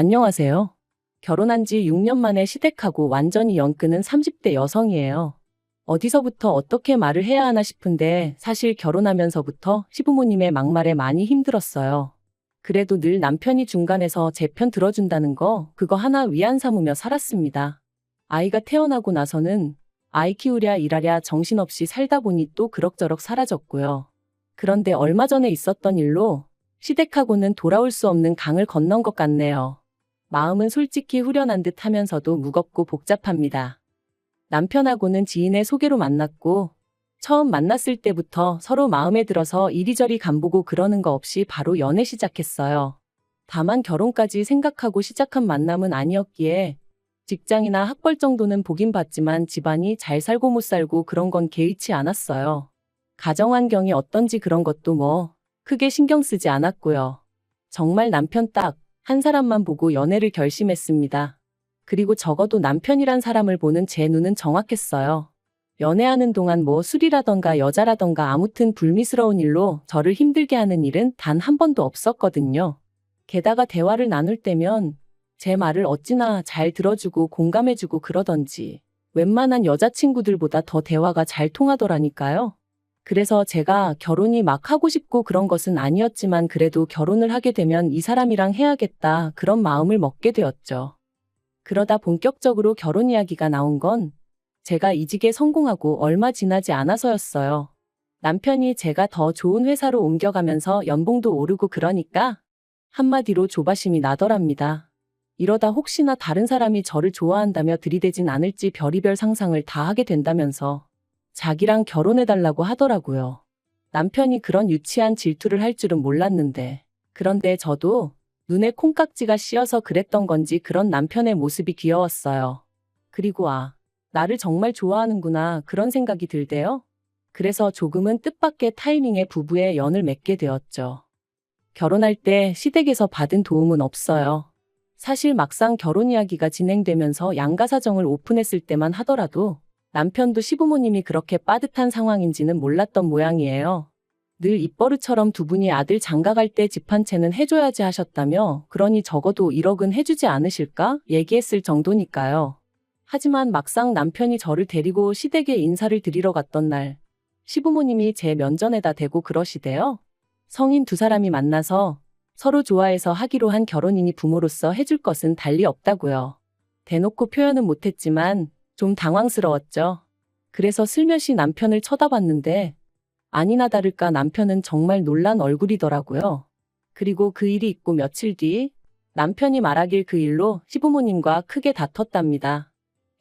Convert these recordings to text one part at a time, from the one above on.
안녕하세요. 결혼한 지 6년 만에 시댁하고 완전히 연 끊은 30대 여성이에요. 어디서부터 어떻게 말을 해야 하나 싶은데 사실 결혼하면서부터 시부모님의 막말에 많이 힘들었어요. 그래도 늘 남편이 중간에서 제 편 들어준다는 거 그거 하나 위안 삼으며 살았습니다. 아이가 태어나고 나서는 아이 키우랴 일하랴 정신없이 살다 보니 또 그럭저럭 사라졌고요. 그런데 얼마 전에 있었던 일로 시댁하고는 돌아올 수 없는 강을 건넌 것 같네요. 마음은 솔직히 후련한 듯 하면서도 무겁고 복잡합니다. 남편하고는 지인의 소개로 만났고 처음 만났을 때부터 서로 마음에 들어서 이리저리 간보고 그러는 거 없이 바로 연애 시작했어요. 다만 결혼까지 생각하고 시작한 만남은 아니었기에 직장이나 학벌 정도는 보긴 봤지만 집안이 잘 살고 못 살고 그런 건 개의치 않았어요. 가정 환경이 어떤지 그런 것도 뭐 크게 신경 쓰지 않았고요. 정말 남편 딱 한 사람만 보고 연애를 결심했습니다. 그리고 적어도 남편이란 사람을 보는 제 눈은 정확했어요. 연애하는 동안 뭐 술이라던가 여자라던가 아무튼 불미스러운 일로 저를 힘들게 하는 일은 단 한 번도 없었거든요. 게다가 대화를 나눌 때면 제 말을 어찌나 잘 들어주고 공감해주고 그러던지 웬만한 여자친구들보다 더 대화가 잘 통하더라니까요. 그래서 제가 결혼이 막 하고 싶고 그런 것은 아니었지만 그래도 결혼을 하게 되면 이 사람이랑 해야겠다 그런 마음을 먹게 되었죠. 그러다 본격적으로 결혼 이야기가 나온 건 제가 이직에 성공하고 얼마 지나지 않아서였어요. 남편이 제가 더 좋은 회사로 옮겨가면서 연봉도 오르고 그러니까 한마디로 조바심이 나더랍니다. 이러다 혹시나 다른 사람이 저를 좋아한다며 들이대진 않을지 별의별 상상을 다 하게 된다면서 자기랑 결혼해달라고 하더라고요. 남편이 그런 유치한 질투를 할 줄은 몰랐는데 그런데 저도 눈에 콩깍지가 씌어서 그랬던 건지 그런 남편의 모습이 귀여웠어요. 그리고 나를 정말 좋아하는구나 그런 생각이 들대요. 그래서 조금은 뜻밖의 타이밍에 부부의 연을 맺게 되었죠. 결혼할 때 시댁에서 받은 도움은 없어요. 사실 막상 결혼 이야기가 진행되면서 양가사정을 오픈했을 때만 하더라도 남편도 시부모님이 그렇게 빠듯한 상황인지는 몰랐던 모양이에요. 늘 입버릇처럼 두 분이 아들 장가갈 때 집 한 채는 해줘야지 하셨다며 그러니 적어도 1억은 해주지 않으실까 얘기했을 정도니까요. 하지만 막상 남편이 저를 데리고 시댁에 인사를 드리러 갔던 날 시부모님이 제 면전에다 대고 그러시대요. 성인 두 사람이 만나서 서로 좋아해서 하기로 한 결혼이니 부모로서 해줄 것은 달리 없다고요. 대놓고 표현은 못했지만 좀 당황스러웠죠. 그래서 슬며시 남편을 쳐다봤는데 아니나 다를까 남편은 정말 놀란 얼굴이더라고요. 그리고 그 일이 있고 며칠 뒤 남편이 말하길 그 일로 시부모님과 크게 다퉜답니다.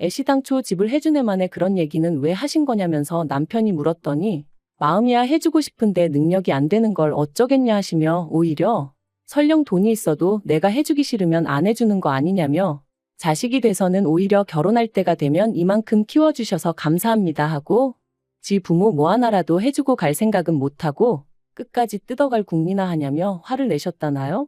애시당초 집을 해준 애만에 그런 얘기는 왜 하신 거냐면서 남편이 물었더니 마음이야 해주고 싶은데 능력이 안 되는 걸 어쩌겠냐 하시며 오히려 설령 돈이 있어도 내가 해주기 싫으면 안 해주는 거 아니냐며 자식이 돼서는 오히려 결혼할 때가 되면 이만큼 키워주셔서 감사합니다 하고 지 부모 뭐 하나라도 해주고 갈 생각은 못하고 끝까지 뜯어갈 궁리나 하냐며 화를 내셨다나요?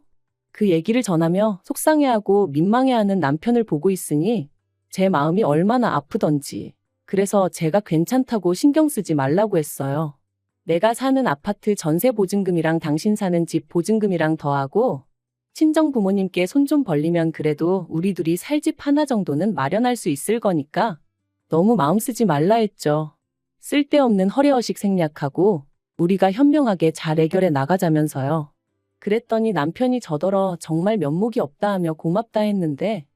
그 얘기를 전하며 속상해하고 민망해하는 남편을 보고 있으니 제 마음이 얼마나 아프던지 그래서 제가 괜찮다고 신경 쓰지 말라고 했어요. 내가 사는 아파트 전세 보증금이랑 당신 사는 집 보증금이랑 더하고 친정 부모님께 손 좀 벌리면 그래도 우리 둘이 살 집 하나 정도는 마련할 수 있을 거니까 너무 마음 쓰지 말라 했죠. 쓸데없는 허례허식 생략하고 우리가 현명하게 잘 해결해 나가자면서요. 그랬더니 남편이 저더러 정말 면목이 없다 하며 고맙다 했는데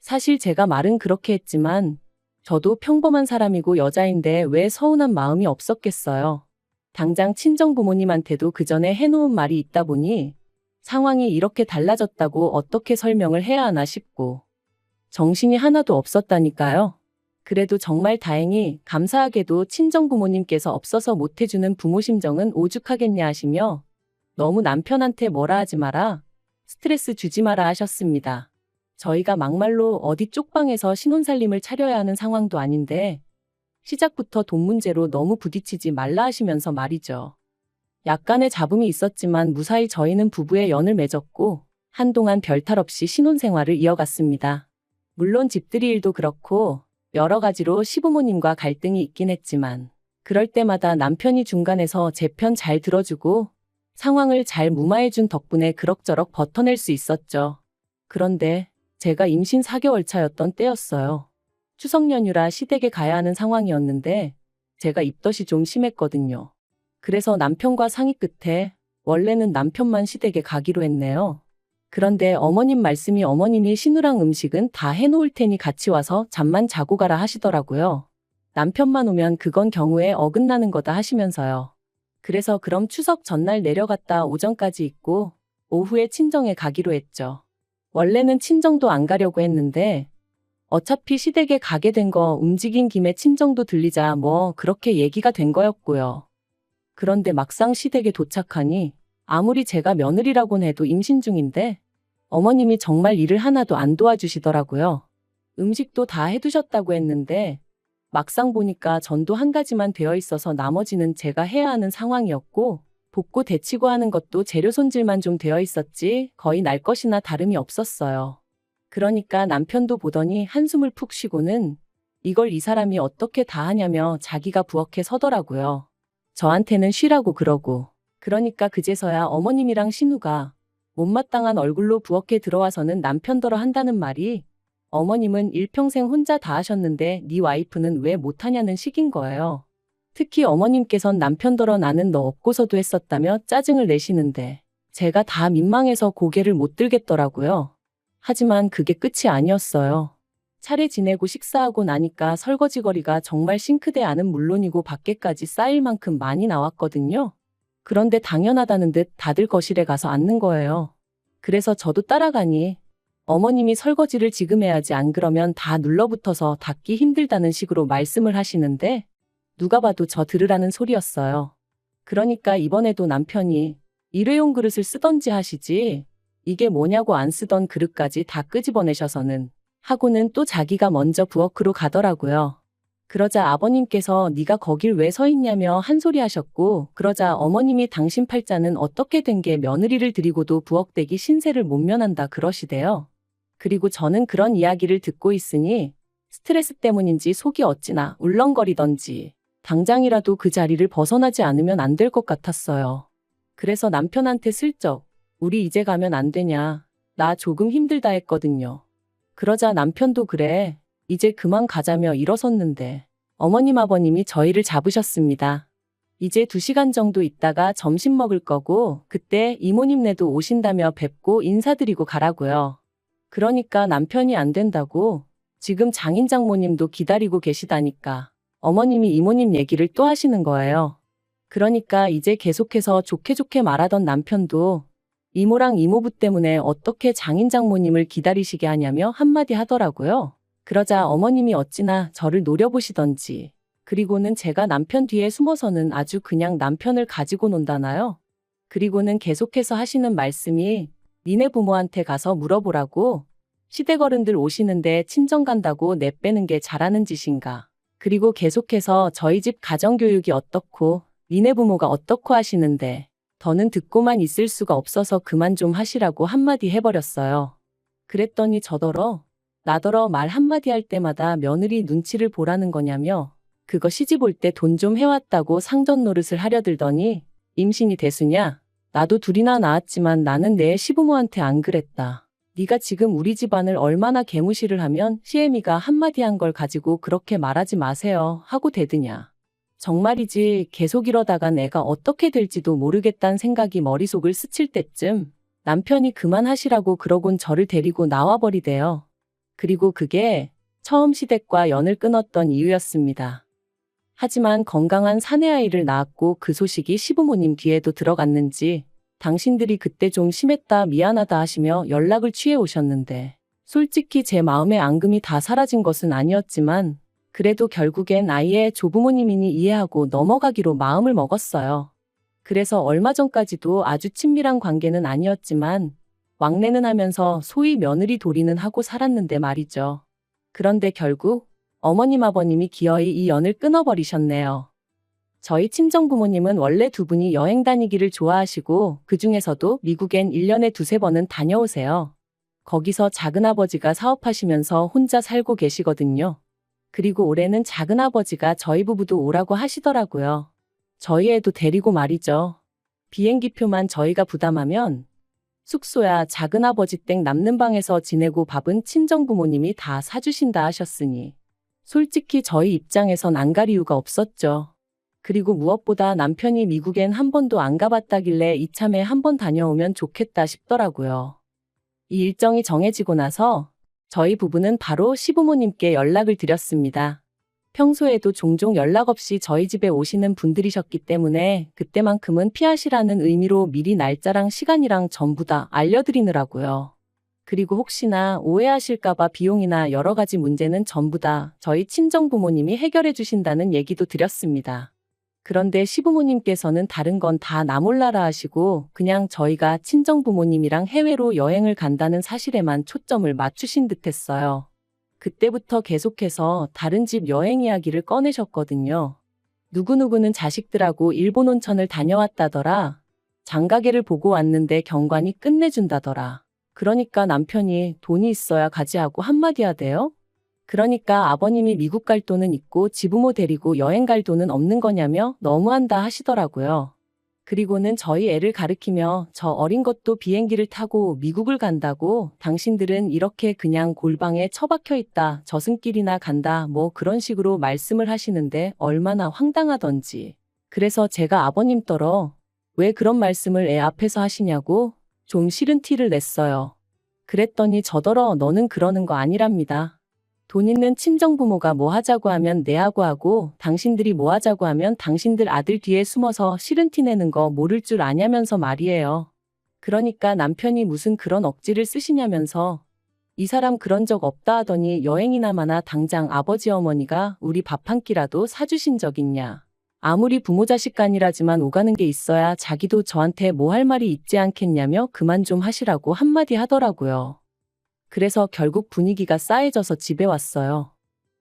사실 제가 말은 그렇게 했지만 저도 평범한 사람이고 여자인데 왜 서운한 마음이 없었겠어요. 당장 친정 부모님한테도 그 전에 해놓은 말이 있다 보니 상황이 이렇게 달라졌다고 어떻게 설명을 해야 하나 싶고 정신이 하나도 없었다니까요. 그래도 정말 다행히 감사하게도 친정 부모님께서 없어서 못해주는 부모 심정은 오죽하겠냐 하시며 너무 남편한테 뭐라 하지 마라, 스트레스 주지 마라 하셨습니다. 저희가 막말로 어디 쪽방에서 신혼살림을 차려야 하는 상황도 아닌데 시작부터 돈 문제로 너무 부딪히지 말라 하시면서 말이죠. 약간의 잡음이 있었지만 무사히 저희는 부부의 연을 맺었고 한동안 별탈 없이 신혼생활을 이어갔습니다. 물론 집들이 일도 그렇고 여러 가지로 시부모님과 갈등이 있긴 했지만 그럴 때마다 남편이 중간에서 제 편 잘 들어주고 상황을 잘 무마해준 덕분에 그럭저럭 버텨낼 수 있었죠. 그런데 제가 임신 4개월 차였던 때였어요. 추석 연휴라 시댁에 가야 하는 상황이었는데 제가 입덧이 좀 심했거든요. 그래서 남편과 상의 끝에 원래는 남편만 시댁에 가기로 했네요. 그런데 어머님 말씀이 어머님이 신우랑 음식은 다 해놓을 테니 같이 와서 잠만 자고 가라 하시더라고요. 남편만 오면 그건 경우에 어긋나는 거다 하시면서요. 그래서 그럼 추석 전날 내려갔다 오전까지 있고 오후에 친정에 가기로 했죠. 원래는 친정도 안 가려고 했는데 어차피 시댁에 가게 된 거 움직인 김에 친정도 들리자 뭐 그렇게 얘기가 된 거였고요. 그런데 막상 시댁에 도착하니 아무리 제가 며느리라곤 해도 임신 중인데 어머님이 정말 일을 하나도 안 도와주시더라고요. 음식도 다 해두셨다고 했는데 막상 보니까 전도 한 가지만 되어 있어서 나머지는 제가 해야 하는 상황이었고 볶고 데치고 하는 것도 재료 손질만 좀 되어 있었지 거의 날 것이나 다름이 없었어요. 그러니까 남편도 보더니 한숨을 푹 쉬고는 이걸 이 사람이 어떻게 다 하냐며 자기가 부엌에 서더라고요. 저한테는 쉬라고 그러고. 그러니까 그제서야 어머님이랑 신우가 못마땅한 얼굴로 부엌에 들어와서는 남편더러 한다는 말이 어머님은 일평생 혼자 다 하셨는데 네 와이프는 왜 못하냐는 식인 거예요. 특히 어머님께선 남편더러 나는 너 없고서도 했었다며 짜증을 내시는데 제가 다 민망해서 고개를 못 들겠더라고요. 하지만 그게 끝이 아니었어요. 차례 지내고 식사하고 나니까 설거지거리가 정말 싱크대 안은 물론이고 밖에까지 쌓일 만큼 많이 나왔거든요. 그런데 당연하다는 듯 다들 거실에 가서 앉는 거예요. 그래서 저도 따라가니 어머님이 설거지를 지금 해야지 안 그러면 다 눌러붙어서 닦기 힘들다는 식으로 말씀을 하시는데 누가 봐도 저 들으라는 소리였어요. 그러니까 이번에도 남편이 일회용 그릇을 쓰던지 하시지 이게 뭐냐고 안 쓰던 그릇까지 다 끄집어내셔서는 하고는 또 자기가 먼저 부엌으로 가더라고요. 그러자 아버님께서 네가 거길 왜 서 있냐며 한 소리 하셨고 그러자 어머님이 당신 팔자는 어떻게 된 게 며느리를 들이고도 부엌대기 신세를 못 면한다 그러시대요. 그리고 저는 그런 이야기를 듣고 있으니 스트레스 때문인지 속이 어찌나 울렁거리던지 당장이라도 그 자리를 벗어나지 않으면 안 될 것 같았어요. 그래서 남편한테 슬쩍 우리 이제 가면 안 되냐. 나 조금 힘들다 했거든요. 그러자 남편도 그래. 이제 그만 가자며 일어섰는데 어머님 아버님이 저희를 잡으셨습니다. 이제 2시간 정도 있다가 점심 먹을 거고 그때 이모님네도 오신다며 뵙고 인사드리고 가라고요. 그러니까 남편이 안 된다고 지금 장인 장모님도 기다리고 계시다니까 어머님이 이모님 얘기를 또 하시는 거예요. 그러니까 이제 계속해서 좋게 좋게 말하던 남편도 이모랑 이모부 때문에 어떻게 장인 장모님을 기다리시게 하냐며 한마디 하더라고요. 그러자 어머님이 어찌나 저를 노려보시던지 그리고는 제가 남편 뒤에 숨어서는 아주 그냥 남편을 가지고 논다나요? 그리고는 계속해서 하시는 말씀이 니네 부모한테 가서 물어보라고 시댁 어른들 오시는데 친정 간다고 내빼는 게 잘하는 짓인가. 그리고 계속해서 저희 집 가정교육이 어떻고 니네 부모가 어떻고 하시는데 더는 듣고만 있을 수가 없어서 그만 좀 하시라고 한마디 해버렸어요. 그랬더니 저더러 나더러 말 한마디 할 때마다 며느리 눈치를 보라는 거냐며 그거 시집 올 때 돈 좀 해왔다고 상전 노릇을 하려 들더니 임신이 대수냐? 나도 둘이나 낳았지만 나는 내 시부모한테 안 그랬다. 네가 지금 우리 집안을 얼마나 개무시를 하면 시애미가 한마디 한 걸 가지고 그렇게 말하지 마세요 하고 대드냐. 정말이지 계속 이러다가 내가 어떻게 될지도 모르겠다는 생각이 머릿속을 스칠 때쯤 남편이 그만하시라고 그러곤 저를 데리고 나와버리대요. 그리고 그게 처음 시댁과 연을 끊었던 이유였습니다. 하지만 건강한 사내아이를 낳았고 그 소식이 시부모님 귀에도 들어갔는지 당신들이 그때 좀 심했다 미안하다 하시며 연락을 취해 오셨는데 솔직히 제 마음의 앙금이 다 사라진 것은 아니었지만 그래도 결국엔 아이의 조부모님이니 이해하고 넘어가기로 마음을 먹었어요. 그래서 얼마 전까지도 아주 친밀한 관계는 아니었지만 왕래는 하면서 소위 며느리 도리는 하고 살았는데 말이죠. 그런데 결국 어머님 아버님이 기어이 이 연을 끊어버리셨네요. 저희 친정부모님은 원래 두 분이 여행 다니기를 좋아하시고 그중에서도 미국엔 1년에 2~3번은 다녀오세요. 거기서 작은아버지가 사업하시면서 혼자 살고 계시거든요. 그리고 올해는 작은아버지가 저희 부부도 오라고 하시더라고요. 저희 애도 데리고 말이죠. 비행기표만 저희가 부담하면 숙소야 작은아버지 댁 남는 방에서 지내고 밥은 친정부모님이 다 사주신다 하셨으니 솔직히 저희 입장에선 안 갈 이유가 없었죠. 그리고 무엇보다 남편이 미국엔 한 번도 안 가봤다길래 이참에 한 번 다녀오면 좋겠다 싶더라고요. 이 일정이 정해지고 나서 저희 부부는 바로 시부모님께 연락을 드렸습니다. 평소에도 종종 연락 없이 저희 집에 오시는 분들이셨기 때문에 그때만큼은 피하시라는 의미로 미리 날짜랑 시간이랑 전부 다 알려드리느라고요. 그리고 혹시나 오해하실까봐 비용이나 여러 가지 문제는 전부 다 저희 친정부모님이 해결해 주신다는 얘기도 드렸습니다. 그런데 시부모님께서는 다른 건 다 나 몰라라 하시고 그냥 저희가 친정부모님이랑 해외로 여행을 간다는 사실에만 초점을 맞추신 듯 했어요. 그때부터 계속해서 다른 집 여행 이야기를 꺼내셨거든요. 누구누구는 자식들하고 일본 온천을 다녀왔다더라. 장가게를 보고 왔는데 경관이 끝내준다더라. 그러니까 남편이 돈이 있어야 가지 하고 한마디 하대요. 그러니까 아버님이 미국 갈 돈은 있고 지부모 데리고 여행 갈 돈은 없는 거냐며 너무한다 하시더라고요. 그리고는 저희 애를 가르키며 저 어린 것도 비행기를 타고 미국을 간다고 당신들은 이렇게 그냥 골방에 처박혀 있다 저승길이나 간다 뭐 그런 식으로 말씀을 하시는데 얼마나 황당하던지. 그래서 제가 아버님더러 왜 그런 말씀을 애 앞에서 하시냐고 좀 싫은 티를 냈어요. 그랬더니 저더러 너는 그러는 거 아니랍니다. 돈 있는 친정부모가 뭐 하자고 하면 내하고 하고 당신들이 뭐 하자고 하면 당신들 아들 뒤에 숨어서 싫은 티 내는 거 모를 줄 아냐면서 말이에요. 그러니까 남편이 무슨 그런 억지를 쓰시냐면서 이 사람 그런 적 없다 하더니 여행이나마나 당장 아버지 어머니가 우리 밥 한 끼라도 사주신 적 있냐. 아무리 부모 자식 간이라지만 오가는 게 있어야 자기도 저한테 뭐 할 말이 있지 않겠냐며 그만 좀 하시라고 한마디 하더라고요. 그래서 결국 분위기가 싸해져서 집에 왔어요.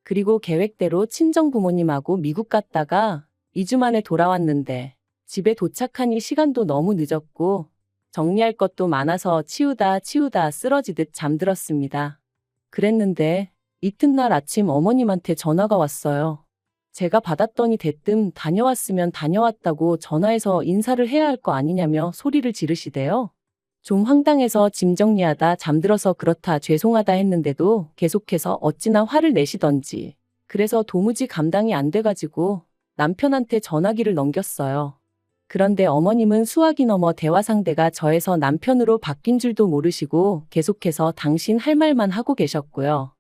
그리고 계획대로 친정부모님하고 미국 갔다가 2주 만에 돌아왔는데 집에 도착하니 시간도 너무 늦었고 정리할 것도 많아서 치우다 쓰러지듯 잠들었습니다. 그랬는데 이튿날 아침 어머님한테 전화가 왔어요. 제가 받았더니 대뜸 다녀왔으면 다녀왔다고 전화해서 인사를 해야 할 거 아니냐며 소리를 지르시대요. 좀 황당해서 짐 정리하다 잠들어서 그렇다 죄송하다 했는데도 계속해서 어찌나 화를 내시던지. 그래서 도무지 감당이 안 돼가지고 남편한테 전화기를 넘겼어요. 그런데 어머님은 수화기 넘어 대화 상대가 저에서 남편으로 바뀐 줄도 모르시고 계속해서 당신 할 말만 하고 계셨고요.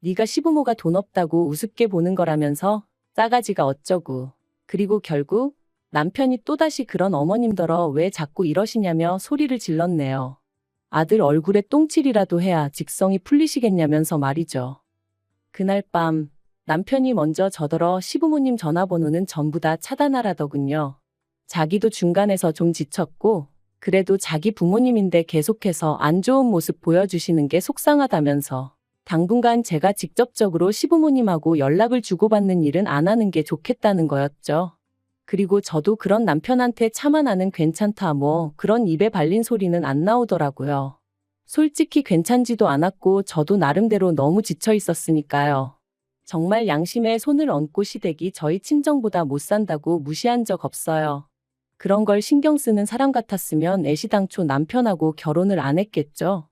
네가 시부모가 돈 없다고 우습게 보는 거라면서 싸가지가 어쩌고. 그리고 결국 남편이 또다시 그런 어머님더러 왜 자꾸 이러시냐며 소리를 질렀네요. 아들 얼굴에 똥칠이라도 해야 직성이 풀리시겠냐면서 말이죠. 그날 밤 남편이 먼저 저더러 시부모님 전화번호는 전부 다 차단하라더군요. 자기도 중간에서 좀 지쳤고 그래도 자기 부모님인데 계속해서 안 좋은 모습 보여주시는 게 속상하다면서 당분간 제가 직접적으로 시부모님하고 연락을 주고받는 일은 안 하는 게 좋겠다는 거였죠. 그리고 저도 그런 남편한테 차마 나는 괜찮다 뭐 그런 입에 발린 소리는 안 나오더라고요. 솔직히 괜찮지도 않았고 저도 나름대로 너무 지쳐 있었으니까요. 정말 양심에 손을 얹고 시댁이 저희 친정보다 못 산다고 무시한 적 없어요. 그런 걸 신경 쓰는 사람 같았으면 애시당초 남편하고 결혼을 안 했겠죠.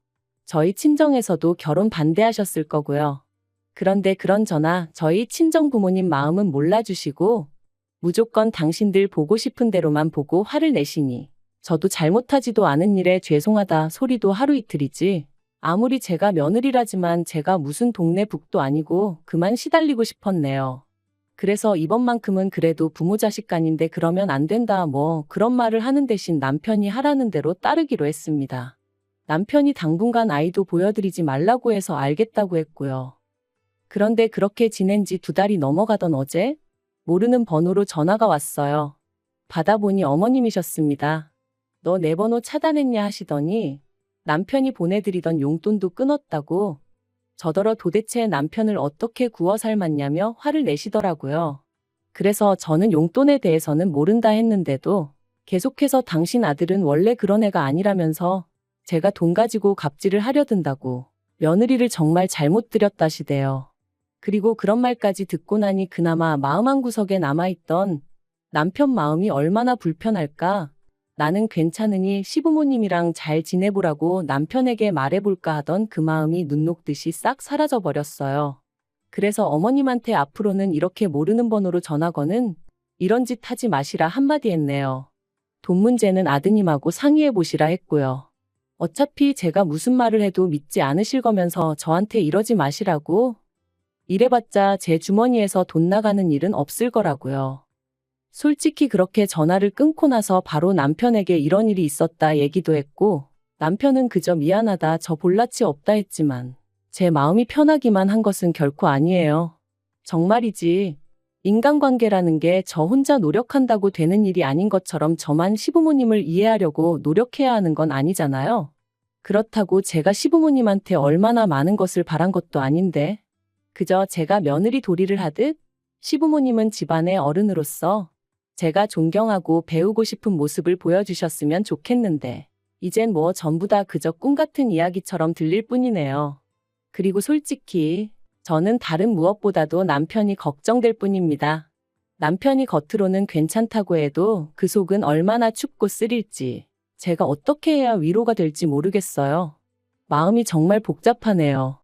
저희 친정에서도 결혼 반대하셨을 거고요. 그런데 그런저나 저희 친정 부모님 마음은 몰라주시고 무조건 당신들 보고 싶은 대로만 보고 화를 내시니 저도 잘못하지도 않은 일에 죄송하다 소리도 하루 이틀이지. 아무리 제가 며느리라지만 제가 무슨 동네 북도 아니고 그만 시달리고 싶었네요. 그래서 이번만큼은 그래도 부모 자식 간인데 그러면 안 된다 뭐 그런 말을 하는 대신 남편이 하라는 대로 따르기로 했습니다. 남편이 당분간 아이도 보여드리지 말라고 해서 알겠다고 했고요. 그런데 그렇게 지낸 지 2달이 넘어가던 어제 모르는 번호로 전화가 왔어요. 받아보니 어머님이셨습니다. 너 내 번호 차단했냐 하시더니 남편이 보내드리던 용돈도 끊었다고 저더러 도대체 남편을 어떻게 구워 삶았냐며 화를 내시더라고요. 그래서 저는 용돈에 대해서는 모른다 했는데도 계속해서 당신 아들은 원래 그런 애가 아니라면서 제가 돈 가지고 갑질을 하려 든다고 며느리를 정말 잘못 들였다시대요. 그리고 그런 말까지 듣고 나니 그나마 마음 한구석에 남아있던 남편 마음이 얼마나 불편할까. 나는 괜찮으니 시부모님이랑 잘 지내보라고 남편에게 말해볼까 하던 그 마음이 눈 녹듯이 싹 사라져 버렸어요. 그래서 어머님한테 앞으로는 이렇게 모르는 번호로 전화거는 이런 짓 하지 마시라 한마디 했네요. 돈 문제는 아드님하고 상의해 보시라 했고요. 어차피 제가 무슨 말을 해도 믿지 않으실 거면서 저한테 이러지 마시라고? 이래봤자 제 주머니에서 돈 나가는 일은 없을 거라고요. 솔직히 그렇게 전화를 끊고 나서 바로 남편에게 이런 일이 있었다 얘기도 했고, 남편은 그저 미안하다 저 볼라치 없다 했지만 제 마음이 편하기만 한 것은 결코 아니에요. 정말이지. 인간관계라는 게 저 혼자 노력한다고 되는 일이 아닌 것처럼 저만 시부모님을 이해하려고 노력해야 하는 건 아니잖아요. 그렇다고 제가 시부모님한테 얼마나 많은 것을 바란 것도 아닌데, 그저 제가 며느리 도리를 하듯 시부모님은 집안의 어른으로서 제가 존경하고 배우고 싶은 모습을 보여주셨으면 좋겠는데, 이젠 뭐 전부 다 그저 꿈 같은 이야기처럼 들릴 뿐이네요. 그리고 솔직히 저는 다른 무엇보다도 남편이 걱정될 뿐입니다. 남편이 겉으로는 괜찮다고 해도 그 속은 얼마나 춥고 쓰릴지 제가 어떻게 해야 위로가 될지 모르겠어요. 마음이 정말 복잡하네요.